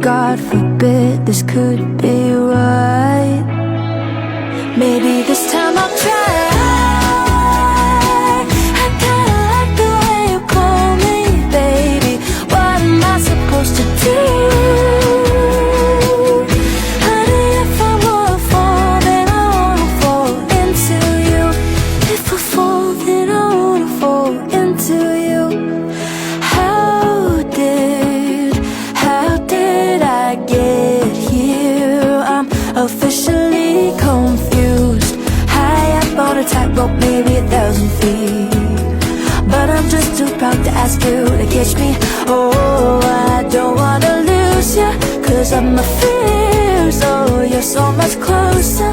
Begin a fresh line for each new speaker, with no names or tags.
God forbid this could be right. Maybe this time I'll try. I kinda like the way you call me baby. What am I supposed to do? Honey, if I wanna fall, then I wanna fall into you. If I fall, then I wanna fall into you. How did I get here? I'm officially confused. High up on a tightrope, maybe 1,000 feet, but I'm just too proud to ask you to catch me. Oh, I don't wanna lose you, 'cause of my fears. Oh, you're so much closer